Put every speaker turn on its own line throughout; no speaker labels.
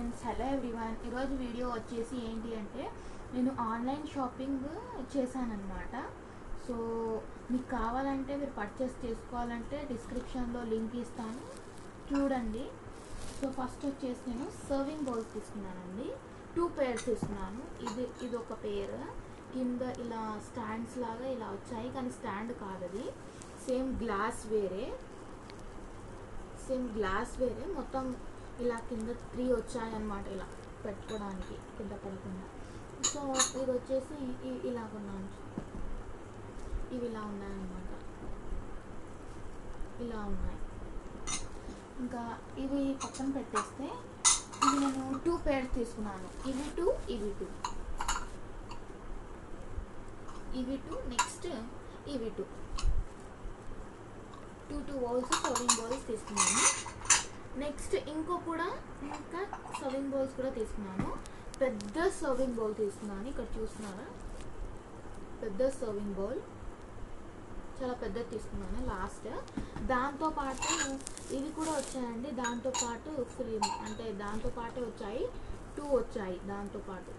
Friends, hello everyone. ఈరోజు video వచ్చేసి ఏంటి అంటే నేను ఆన్లైన్ షాపింగ్ చేశానన్నమాట. సో మీకు కావాలంటే మీరు పర్చేస్ చేసుకోవాలంటే డిస్క్రిప్షన్లో లింక్ ఇస్తాను, చూడండి. సో ఫస్ట్ వచ్చేసి నేను సర్వింగ్ బౌల్స్ తీసుకున్నానండి. 2 pairs తీసుకున్నాను. ఇది ఒక పేర్, కింద ఇలా స్టాండ్స్ లాగా ఇలా వచ్చాయి, కానీ స్టాండ్ కాదు, అది సేమ్ గ్లాస్ వేరే మొత్తం ఇలా కింద 3 వచ్చాయి అన్నమాట, ఇలా పెట్టుకోవడానికి కింద పడకుండా. సో ఇది వచ్చేసి ఇలా కొన్నాను, ఇవి ఇలా ఉన్నాయన్నమాట, ఇలా ఉన్నాయి. ఇంకా ఇవి పక్కన పెట్టేస్తే ఇవి నేను 2 pairs తీసుకున్నాను. ఇవి టూ నెక్స్ట్ ఇవి టూ బౌల్స్, సర్వింగ్ బౌల్స్ తీసుకున్నాను. నెక్స్ట్ ఇంకా సర్వింగ్ బౌల్స్ కూడా తీసుకున్నాను. పెద్ద సర్వింగ్ బౌల్ తీసుకున్నాను, ఇక్కడ చూస్తున్నారా, పెద్ద సర్వింగ్ బౌల్, చాలా పెద్దది తీసుకున్నాను లాస్ట్. దాంతోపాటు ఇవి కూడా వచ్చాయండి, దాంతోపాటు ఫ్రీ, అంటే దాంతోపాటే వచ్చాయి, 2 వచ్చాయి దాంతోపాటు.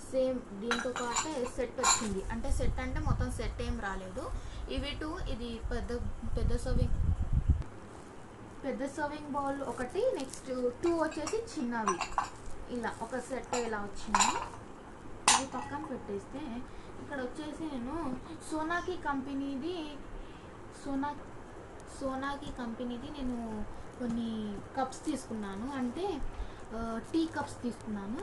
సేమ్ దీంతో పాటే సెట్ వచ్చింది, అంటే సెట్ అంటే మొత్తం సెట్ ఏం రాలేదు. ఇవి 2, ఇది పెద్ద సర్వింగ్ బౌల్ ఒకటి, నెక్స్ట్ 2 వచ్చేసి చిన్నవి, ఇలా ఒక సెట్ ఇలా వచ్చింది. ఇది పక్కన పెట్టేస్తే ఇక్కడ వచ్చేసి నేను సోనాకి కంపెనీది నేను కొన్ని కప్స్ తీసుకున్నాను, అంటే టీ కప్స్ తీసుకున్నాను.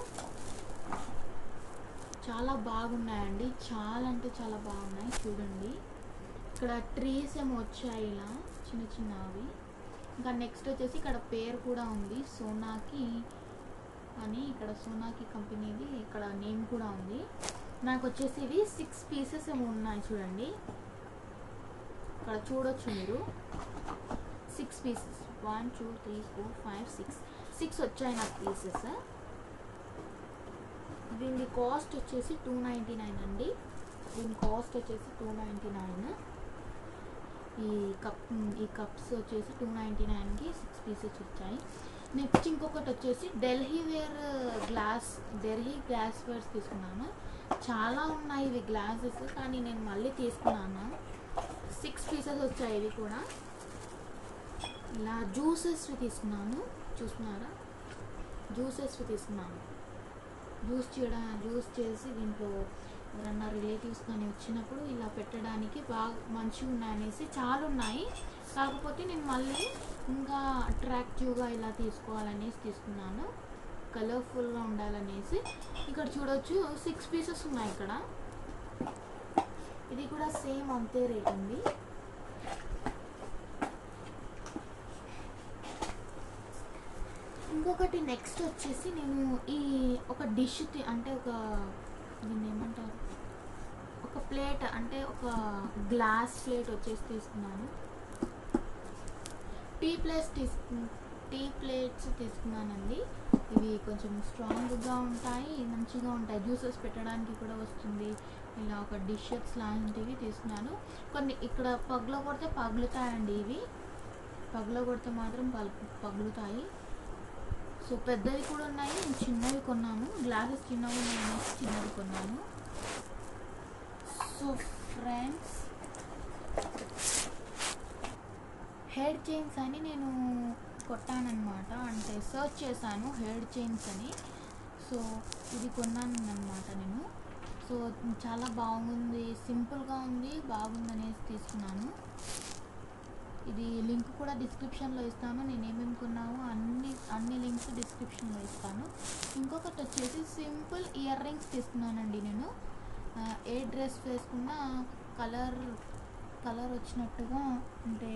చాలా బాగున్నాయండి, చాలా అంటే చాలా బాగున్నాయి, చూడండి. ఇక్కడ ట్రీస్ ఏమో వచ్చాయి ఇలా చిన్నవి. ఇంకా నెక్స్ట్ వచ్చేసి ఇక్కడ పేరు కూడా ఉంది, సోనాకి అని, ఇక్కడ సోనాకి కంపెనీది ఇక్కడ నేమ్ కూడా ఉంది. నాకు వచ్చేసి ఇవి 6 pieces ఏమో ఉన్నాయి, చూడండి, ఇక్కడ చూడొచ్చు మీరు. 6 pieces, 1 2 3 4 5 6 వచ్చాయి నాకు పీసెస్. దీని కాస్ట్ వచ్చేసి 299 అండి, దీని కాస్ట్ వచ్చేసి 299. ఈ కప్స్ వచ్చేసి 299కి 6 pieces వచ్చాయి. నెక్స్ట్ ఇంకొకటి వచ్చేసి ఢిల్లీ గ్లాస్ వేర్స్ తీసుకున్నాను. చాలా ఉన్నాయి ఇవి గ్లాసెస్, కానీ నేను మళ్ళీ తీసుకున్నాను. 6 pieces వచ్చాయి ఇవి కూడా. ఇలా జ్యూసెస్వి తీసుకున్నాను, చూస్తున్నారా, జ్యూసెస్వి తీసుకున్నాను. జ్యూస్ చేసి దీంట్లో ఎవరన్నా రిలేటివ్స్ కానీ వచ్చినప్పుడు ఇలా పెట్టడానికి బాగా మంచిగా ఉన్నాయనేసి చాలా ఉన్నాయి. కాకపోతే నేను మళ్ళీ ఇంకా అట్రాక్టివ్గా ఇలా తీసుకోవాలనేసి తీసుకున్నాను, కలర్ఫుల్గా ఉండాలనేసి. ఇక్కడ చూడొచ్చు 6 pieces ఉన్నాయి ఇక్కడ. ఇది కూడా సేమ్ అంతే రేట్ ఉంది. ఇంకొకటి నెక్స్ట్ వచ్చేసి నేను ఈ ఒక డిష్, అంటే దీన్ని ఏమంటారు, ఒక ప్లేట్, అంటే ఒక గ్లాస్ ప్లేట్ వచ్చేసి తీసుకున్నాను. టీ ప్లేట్స్ తీసుకున్నానండి. ఇవి కొంచెం స్ట్రాంగ్గా ఉంటాయి, మంచిగా ఉంటాయి, జ్యూసెస్ పెట్టడానికి కూడా వస్తుంది. ఇలా ఒక డిషెస్ లాంటివి తీసుకున్నాను. కొన్ని ఇక్కడ పగులో కొడితే పగులుతాయండి, ఇవి పగులో కొడితే మాత్రం పగులుతాయి. సో పెద్దవి కూడా ఉన్నాయి, నేను చిన్నవి కొన్నాను, గ్లాసెస్ చిన్నవి ఉన్నాయి, చిన్నవి కొన్నాను. సో ఫ్రెండ్స్, హెయిర్ చైన్స్ అని నేను కొట్టానన్నమాట, అంటే సర్చ్ చేశాను హెయిర్ చైన్స్ అని. సో ఇది కొన్నాను అన్నమాట నేను. సో చాలా బాగుంది, సింపుల్గా ఉంది, బాగుందనేసి తీసుకున్నాను. ఇది లింక్ కూడా డిస్క్రిప్షన్లో ఇస్తాను, నేను ఏమేమి కొన్నామో అన్ని లింక్స్ డిస్క్రిప్షన్లో ఇస్తాను. ఇంకొకటి వచ్చేసి సింపుల్ ఇయర్ రింగ్స్ తీసుకున్నానండి నేను. ఏ డ్రెస్ వేసుకున్నా కలర్ వచ్చినట్టుగా, అంటే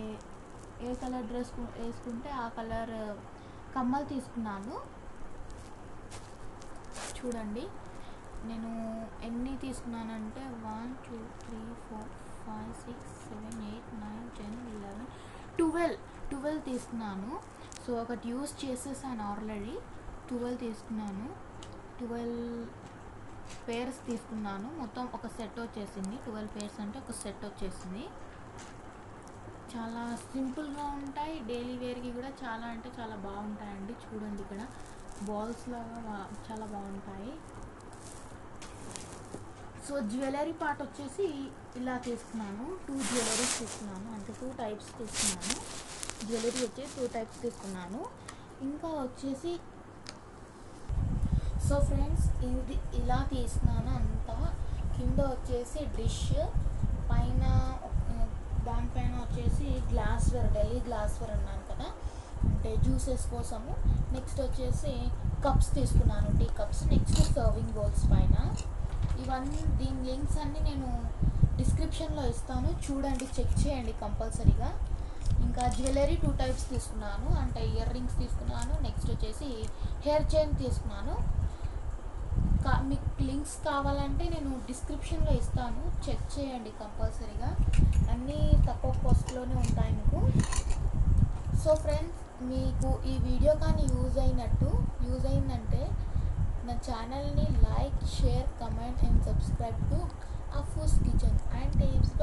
ఏ కలర్ డ్రెస్ వేసుకుంటే ఆ కలర్ కమ్మలు తీసుకున్నాను. చూడండి నేను ఎన్ని తీసుకున్నానంటే 1 2 3 4 5 6 7 8 9 10 11 12 తీసుకున్నాను. సో ఒకటి యూస్ చేసేసాను ఆల్రెడీ, 12 తీసుకున్నాను. 12 pairs తీసుకున్నాను, మొత్తం ఒక సెట్ వచ్చేసింది. 12 pairs అంటే ఒక సెట్ వచ్చేసింది. చాలా సింపుల్గా ఉంటాయి, డైలీ వేర్కి కూడా చాలా అంటే చాలా బాగుంటాయండి. చూడండి ఇక్కడ బాల్స్ లాగా చాలా బాగుంటాయి. సో జ్యువెలరీ పార్ట్ వచ్చేసి ఇలా తీసుకున్నాను. 2 జ్యువెలరీస్ తీసుకున్నాను, అంటే 2 టైప్స్ తీసుకున్నాను. జ్యువెలరీ వచ్చేసి 2 టైప్స్ తీసుకున్నాను. ఇంకా వచ్చేసి సో ఫ్రెండ్స్ ఇది ఇలా తీసుకున్నాను అంతా. కింద వచ్చేసి డిష్, పైన దానిపైన వచ్చేసి గ్లాస్వేర్, ఢిల్లీ గ్లాస్వేర్ అన్నాను కదా, అంటే జ్యూసెస్ కోసము. నెక్స్ట్ వచ్చేసి కప్స్ తీసుకున్నాను, tea cups. Next serving bowls పైన. ఇవన్నీ దీని లింక్స్ అన్నీ నేను డిస్క్రిప్షన్లో ఇస్తాను, చూడండి, చెక్ చేయండి కంపల్సరీగా. ఇంకా జ్యువెలరీ 2 టైప్స్ తీసుకున్నాను, అంటే ఇయర్ రింగ్స్ తీసుకున్నాను. నెక్స్ట్ వచ్చేసి హెయిర్ చైన్ తీసుకున్నాను. మీకు లింక్స్ కావాలంటే నేను డిస్క్రిప్షన్లో ఇస్తాను, చెక్ చేయండి కంపల్సరీగా. అన్నీ తక్కువ కాస్ట్లోనే ఉంటాయి మీకు. సో ఫ్రెండ్స్, మీకు ఈ వీడియో కానీ యూజ్ అయిందంటే నా ఛానల్ని like, share, comment and subscribe to Afoo's kitchen and tips.